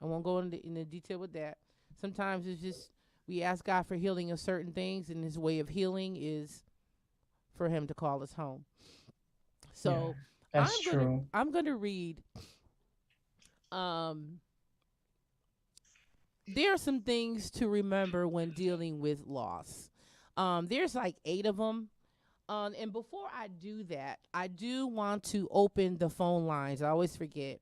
won't go into detail with that. Sometimes it's just we ask God for healing of certain things, and His way of healing is for Him to call us home. yeah. So That's true. I'm gonna read. Um, there are some things to remember when dealing with loss. There's like 8 of them. And before I do that, I do want to open the phone lines. I always forget.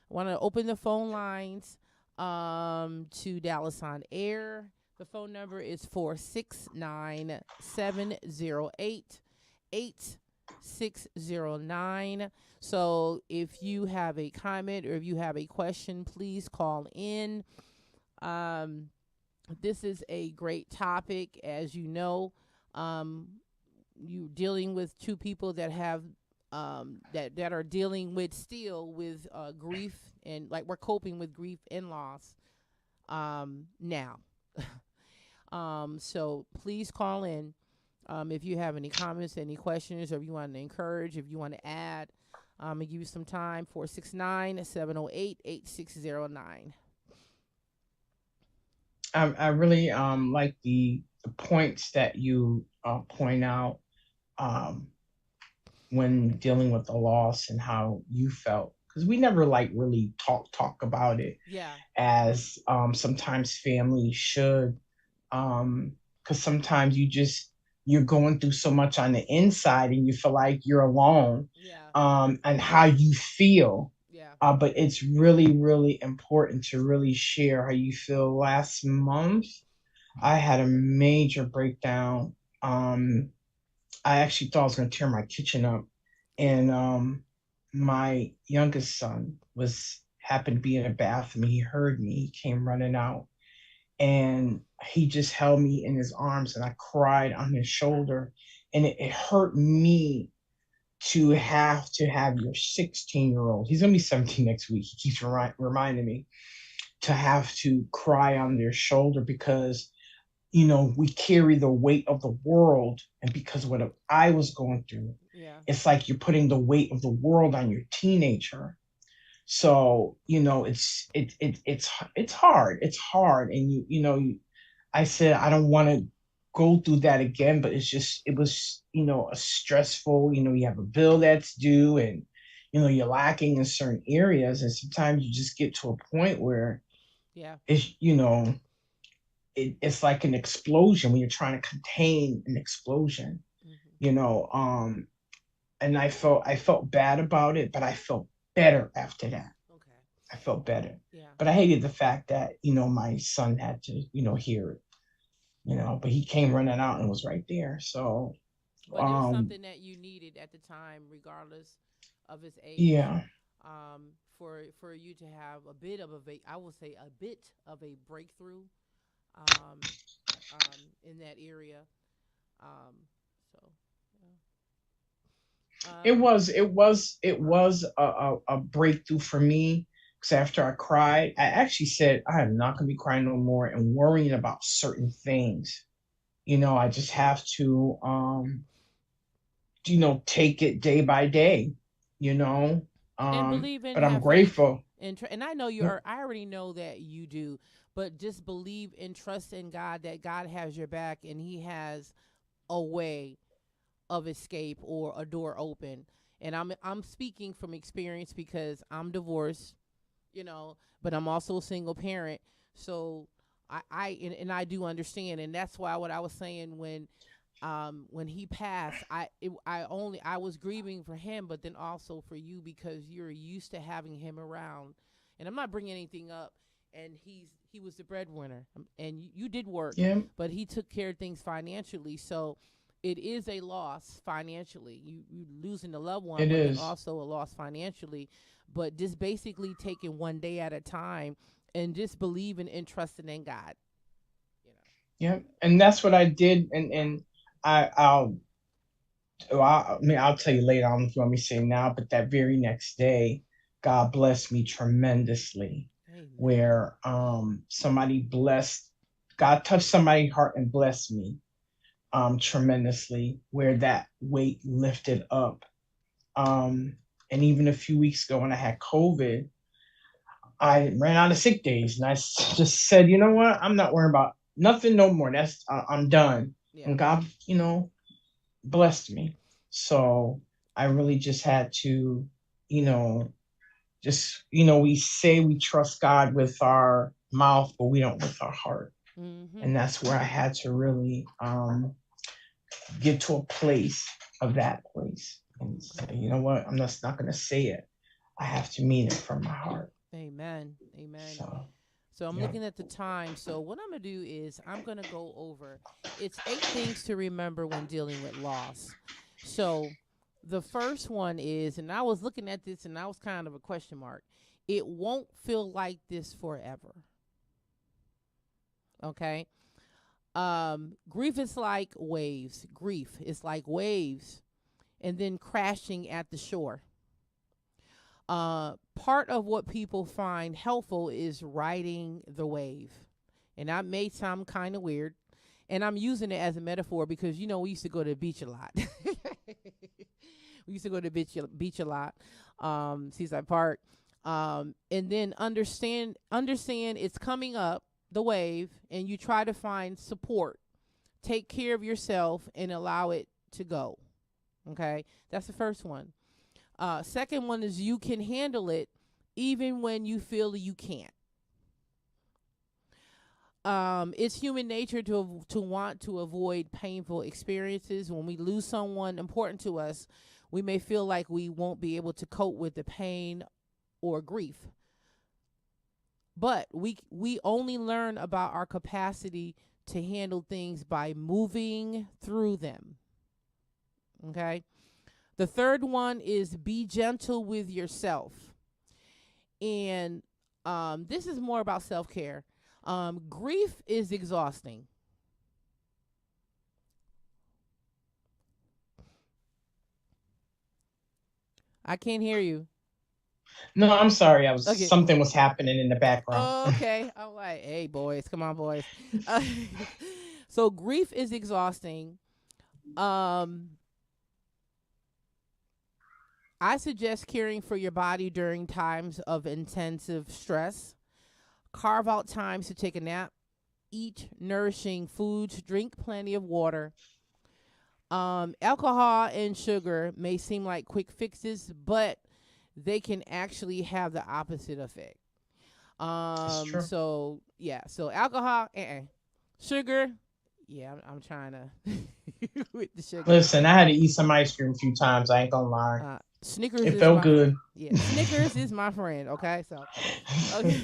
I want to open the phone lines, to Dallas on Air. The phone number is 469-708-8609. So if you have a comment or if you have a question, please call in. Um, this is a great topic, as you know. Um, you dealing with two people that have, that are dealing with still with grief, and like we're coping with grief and loss, now. So please call in, if you have any comments, any questions, or if you want to encourage, if you want to add. And give you some time. 469-708-8609. I really like the points that you point out um when dealing with the loss and how you felt, because we never like really talk about it Yeah. as sometimes families should, because sometimes you're going through so much on the inside and you feel like you're alone, Yeah. and how you feel. Yeah. But it's really, really important to really share how you feel. Last month, I had a major breakdown. I actually thought I was going to tear my kitchen up, and my youngest son was happened to be in a bathroom. He heard me. He came running out, and he just held me in his arms, and I cried on his shoulder, and it hurt me to have your 16-year-old. He's gonna be 17 next week. He keeps reminding me to have to cry on their shoulder, because we carry the weight of the world, and because of what I was going through, Yeah. it's like you're putting the weight of the world on your teenager. So it's hard. It's hard, and I said I don't want to. go through that again, but it was, a stressful, you have a bill that's due, and, you're lacking in certain areas. And sometimes you just get to a point where Yeah. it's, it's like an explosion when you're trying to contain an explosion, Hmm. you know. And I felt bad about it, but I felt better after that. Okay. I felt better. Yeah. But I hated the fact that, my son had to, hear it, but he came running out and was right there. So, But it was um, something that you needed at the time, regardless of his age, yeah, for you to have a bit of I would say a bit of a breakthrough, um, in that area. Um, so, yeah. it was a breakthrough for me, because after I cried, I actually said, I am not going to be crying no more and worrying about certain things. I just have to, take it day by day, you know. And believe and But I'm have faith, grateful. and I know you Yep. are. I already know that you do, but just believe and trust in God that God has your back and He has a way of escape or a door open. And I'm speaking from experience because I'm divorced, but I'm also a single parent. So and I do understand, and that's why what I was saying when he passed, I was grieving for him, but then also for you because you're used to having him around, and I'm not bringing anything up. And he was the breadwinner, and you did work, Yeah, but he took care of things financially. So it is a loss financially. You losing a loved one, it but then is. also a loss financially. But just basically taking one day at a time and just believing and trusting in God. You Yeah, and that's what I did. And I, I'll, I mean, I'll tell you later on if you want me to say now. But that very next day, God blessed me tremendously, Amen. where somebody blessed, God touched somebody's heart and blessed me tremendously, where that weight lifted up. Um, and even a few weeks ago when I had COVID, I ran out of sick days, and just said, you know what? I'm not worrying about nothing no more. I'm done. Yeah. And God, blessed me. So I really just had to, you know, we say we trust God with our mouth, but we don't with our heart. Mm-hmm. And that's where I had to really get to a place of that place and say, Okay. you know what? I'm just not going to say it. I have to mean it from my heart. Amen. Amen. So, So I'm yeah. looking at the time. So what I'm gonna do is I'm gonna go over. It's 8 things to remember when dealing with loss. So the first one is, and I was looking at this, and I was kind of a question mark. It won't feel like this forever. Okay. Grief is like waves. Grief is like waves, and then crashing at the shore. Part of what people find helpful is riding the wave. And that may sound kind of weird. And I'm using it as a metaphor because, we used to go to the beach a lot. We used to go to the beach a lot, Seaside Park. And then understand it's coming up, the wave, and you try to find support. Take care of yourself and allow it to go. Okay? That's the first one. Second one is you can handle it even when you feel you can't. It's human nature to want to avoid painful experiences. When we lose someone important to us, we may feel like we won't be able to cope with the pain or grief. But we only learn about our capacity to handle things by moving through them. Okay? The third one is be gentle with yourself. And this is more about self care. Grief is exhausting. I can't hear you. No, I'm sorry. Okay. Something was happening in the background. Okay. I'm like, hey, boys, come on, boys. Uh, so grief is exhausting. Um, I suggest caring for your body during times of intensive stress. Carve out times to take a nap, eat nourishing foods, drink plenty of water. Alcohol and sugar may seem like quick fixes, but they can actually have the opposite effect. It's true. So alcohol, sugar, yeah, I'm trying to with the sugar. Listen, I had to eat some ice cream a few times. I ain't gonna lie. Snickers It is felt my good. Snickers is my friend. Okay, so okay.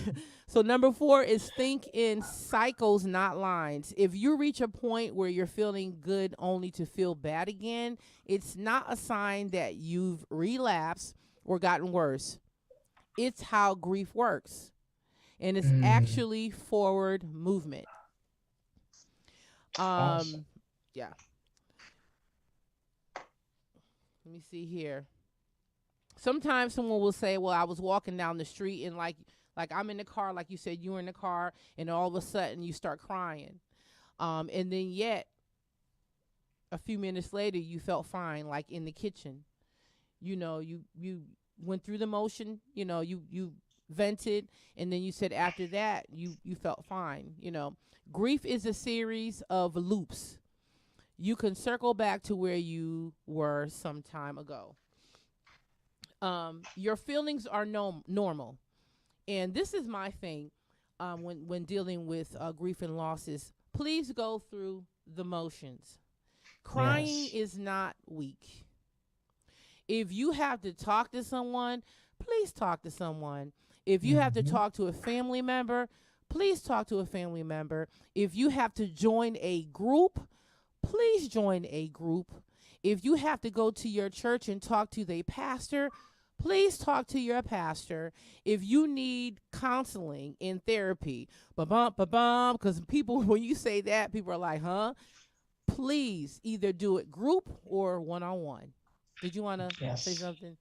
So number 4 is think in cycles, not lines. If you reach a point where you're feeling good only to feel bad again, it's not a sign that you've relapsed or gotten worse. It's how grief works, and it's Mm, actually forward movement. awesome. Yeah. Let me see here. Sometimes someone will say, "Well, I was walking down the street and like I'm in the car, like you said, you were in the car, and all of a sudden you start crying, and then yet a few minutes later you felt fine, like in the kitchen. You went through the motion. You vented, and then you said after that you felt fine. Grief is a series of loops. You can circle back to where you were some time ago. Your feelings are normal, and this is my thing. When dealing with grief and losses, please go through the motions. Crying Yes. is not weak. If you have to talk to someone, please talk to someone. If you have to Hmm. talk to a family member, please talk to a family member. If you have to join a group, please join a group. If you have to go to your church and talk to the pastor, please talk to your pastor. If you need counseling and therapy, because people, when you say that, people are like, huh? Please either do it group or one on one. Did you want to say Yes. something?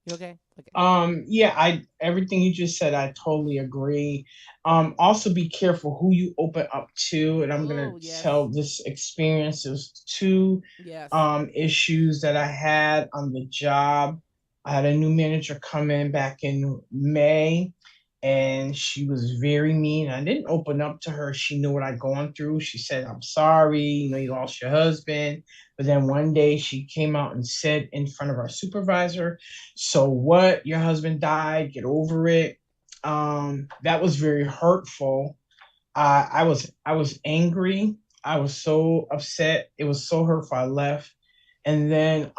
You okay? Okay. Yeah, I everything you just said, I totally agree. Also be careful who you open up to, and I'm gonna Oh, yes. tell this experience. There's two Yes. issues that I had on the job. I had a new manager come in back in May, and she was very mean. I didn't open up to her. She knew what I'd gone through. She said, "I'm sorry, you lost your husband." But then one day she came out and said in front of our supervisor, "So what? Your husband died. Get over it." That was very hurtful. I was angry. I was so upset. It was so hurtful. I left. And then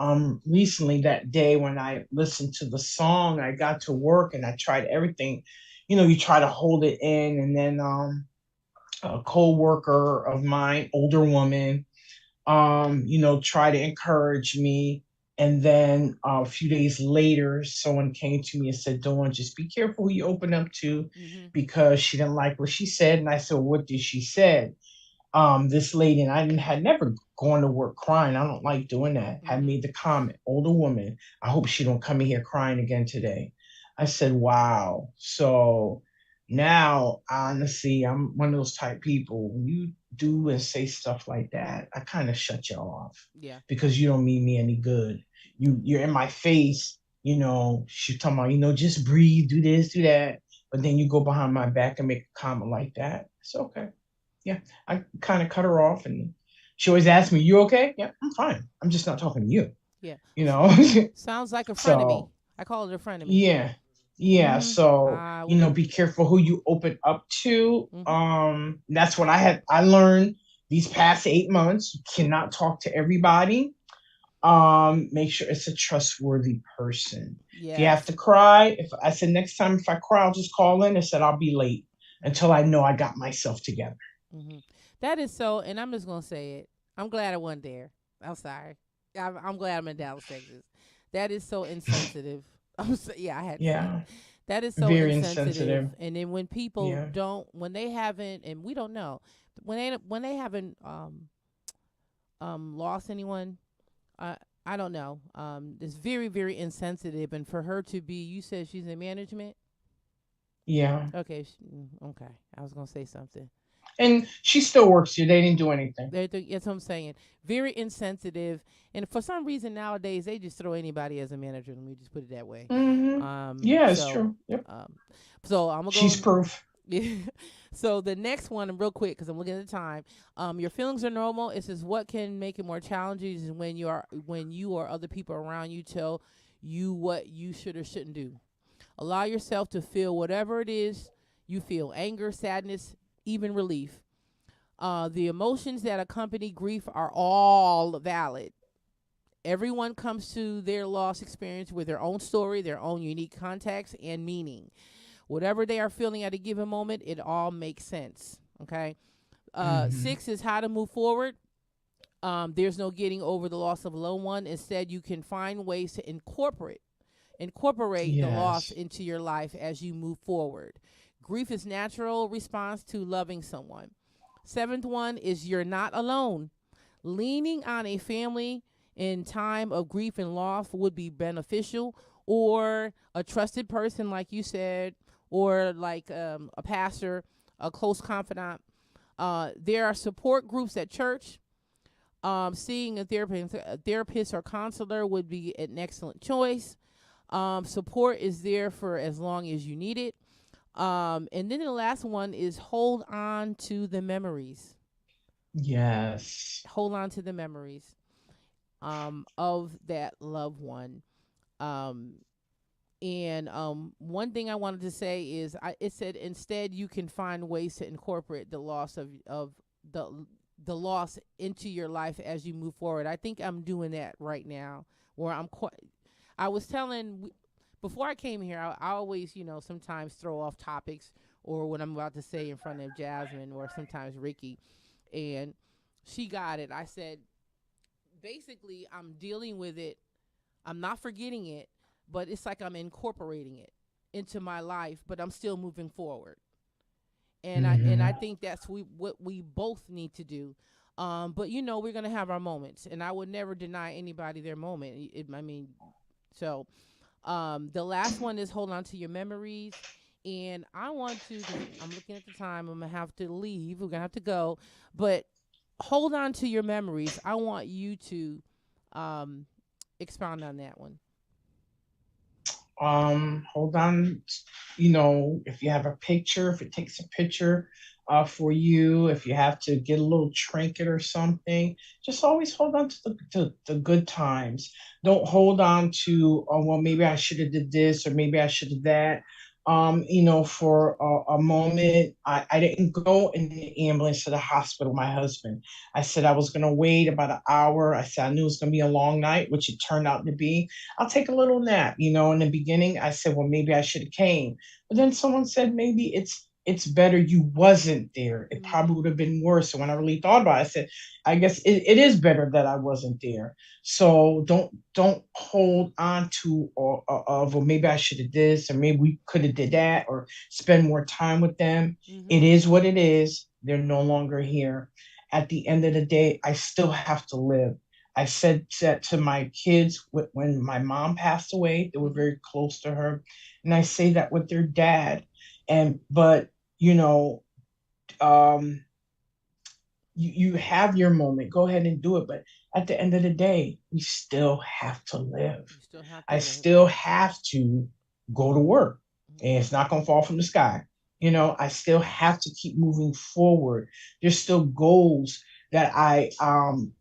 recently that day when I listened to the song, I got to work and I tried everything. You try to hold it in, and then a co-worker of mine, older woman, try to encourage me. And then a few days later, someone came to me and said, Dawn, just be careful who you open up to, Mhm. because she didn't like what she said. And I said, what did she say? This lady, and had never gone to work crying. I don't like doing that. Had Mhm. made the comment, older woman, I hope she don't come in here crying again today. I said, wow. So now, honestly, I'm one of those type people. When you do and say stuff like that, I kind of shut you off Yeah. because you don't mean me any good. You're in my face. She's talking about, just breathe, do this, do that. But then you go behind my back and make a comment like that. It's okay. Yeah, I kind of cut her off, and she always asks me, "You okay?" Yeah, I'm fine. I'm just not talking to you. Yeah. You know. Sounds like a friend of me. So I call it a friend of me. yeah, yeah. Mhm. So I will be. be careful who you open up to. Mhm. That's what I learned these past 8 months. You cannot talk to everybody. Make sure it's a trustworthy person. If you have Yes. to cry, if I said next time if I cry, I'll just call in and said I'll be late until I know I got myself together. Mhm. That is so, and I'm just gonna say it. I'm glad I wasn't there. I'm sorry. I'm glad I'm in Dallas, Texas. That is so insensitive. Yeah, I had to say it. Yeah. That is so Very insensitive. insensitive. And then when people Yeah. don't, when they haven't, and we don't know, when they haven't lost anyone, I I don't know. It's very very insensitive. And for her to be, you said she's in management. Yeah. Okay, okay. I was gonna say something. And she still works here. They didn't do anything. That's what I'm saying. Very insensitive, and for some reason nowadays they just throw anybody as a manager. Let me just put it that way. Hmm. Um, Yeah, it's so, true. Yep. um, so I'm gonna She's go. proof. Yeah. So the next one, real quick, because I'm looking at the time. Your feelings are normal. It says what can make it more challenging is when you or other people around you tell you what you should or shouldn't do. Allow yourself to feel whatever it is you feel: anger, sadness, even relief. The emotions that accompany grief are all valid. Everyone comes to their loss experience with their own story, their own unique context, and meaning. Whatever they are feeling at a given moment, it all makes sense. Okay. Hmm. 6 is how to move forward. There's no getting over the loss of a loved one. Instead, you can find ways to incorporate the loss Yes. into your life as you move forward. Grief is natural response to loving someone. Seventh one is you're not alone. Leaning on a family in time of grief and loss would be beneficial, or a trusted person, like you said, or like a pastor, a close confidant. There are support groups at church. Seeing a therapist or counselor would be an excellent choice. Support is there for as long as you need it. And then the last one is hold on to the memories. Yes. Hold on to the memories of that loved one. Um, and one thing I wanted to say is, it said instead you can find ways to incorporate the loss of the the loss into your life as you move forward. I think I'm doing that right now, where I'm quite. I was telling before I came here, I always, sometimes throw off topics or what I'm about to say in front of Jasmine or sometimes Ricky, and she got it. I said, basically, I'm dealing with it. I'm not forgetting it, but it's like I'm incorporating it into my life, but I'm still moving forward. And I Hmm. think that's what we both need to do. But we're gonna have our moments, and I would never deny anybody their moment. I mean, so the last one is hold on to your memories. And I want to, because I'm looking at the time, I'm gonna have to leave. We're gonna have to go, but hold on to your memories. I want you to um, expound on that one. Hold on. If you have a picture, if it takes a picture for you, if you have to get a little trinket or something, just always hold on to the good times. Don't hold on to, oh, well, maybe I should have did this or maybe I should have that. For a moment, I didn't go in the ambulance to the hospital, my husband. I said I was going to wait about an hour. I said I knew it was going to be a long night, which it turned out to be. I'll take a little nap. In the beginning, I said, well, maybe I should have came. But then someone said, maybe it's better you wasn't there. It probably Mm-hmm. would have been worse. So when I really thought about it, I said, I guess it is better that I wasn't there. So don't hold on to or maybe I should have this or maybe we could have did that or spend more time with them. It Mm-hmm. is what it is. They're no longer here. At the end of the day, I still have to live. I said that to my kids when my mom passed away. They were Mm-hmm. very close to her, and I say that with their dad. But you know, um, you have your moment. Go ahead and do it. But at the end of the day, we still have to live. You still have to I live. still have to go to work, and Mm-hmm. it's not going to fall from the sky. I still have to keep moving forward. There's still goals that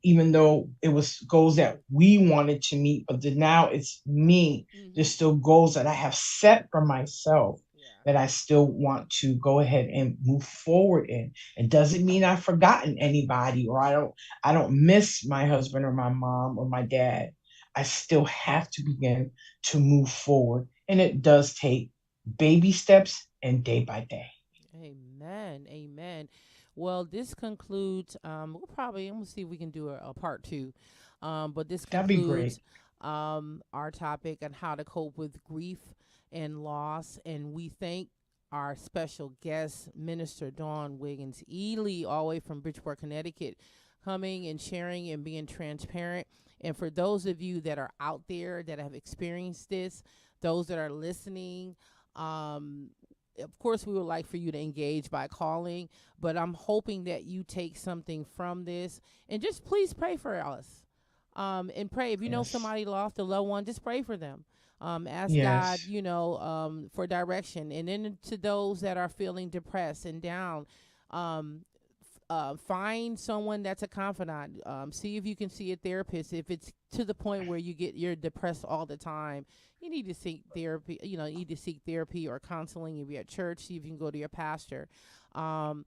even though it was goals that we wanted to meet, but then now it's me. There's Mm-hmm. still goals that I have set for myself Yeah. that I still want to go ahead and move forward in. It doesn't mean I've forgotten anybody or I don't miss my husband or my mom or my dad. I still have to begin to move forward. And it does take baby steps and day by day. Amen. Amen. Well, this concludes. We'll probably, I'm gonna see if we can do a part two. But this That'd be great. concludes our topic on how to cope with grief and loss. And we thank our special guest, Minister Dawn Wiggins-Ely, all the way from Bridgeport, Connecticut, coming and sharing and being transparent. And for those of you that are out there that have experienced this, those that are listening, of course, we would like for you to engage by calling, but I'm hoping that you take something from this and just please pray for us. And pray. If you know Yes. somebody lost a loved one, just pray for them. Ask God, Yes. for direction. And then to those that are feeling depressed and down, um, find someone that's a confidant. See if you can see a therapist. If it's to the point where you're depressed all the time, you need to seek therapy. You need to seek therapy or counseling. If you're at church, see if you can go to your pastor. And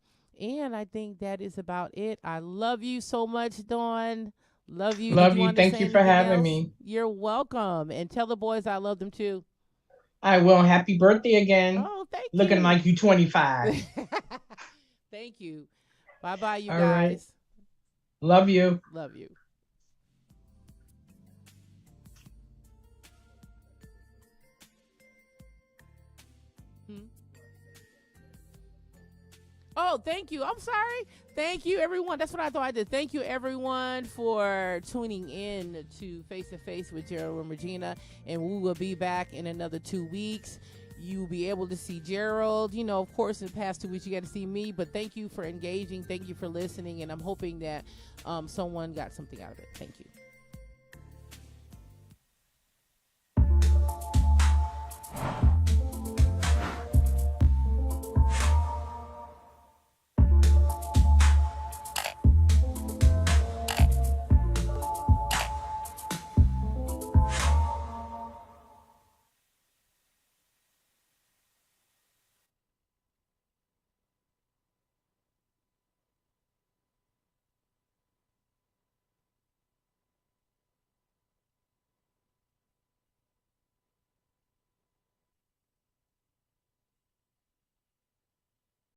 I think that is about it. I love you so much, Dawn. Love you. Did Love you you. want to Thank say you for anything having else? me. You're welcome. And tell the boys I love them too. I will. Happy birthday again. Oh, thank Looking you. like you 25. Thank you. Bye bye, you All right. guys. Love you. Love you. Hmm. Oh, thank you. I'm sorry. Thank you, everyone. That's what I thought I did. Thank you, everyone, for tuning in to Face to Face with Gerald and Regina. And we will be back in another 2 weeks. You'll be able to see Gerald. Of course, in the past 2 weeks, you got to see me. But thank you for engaging. Thank you for listening. And I'm hoping that someone got something out of it. Thank you.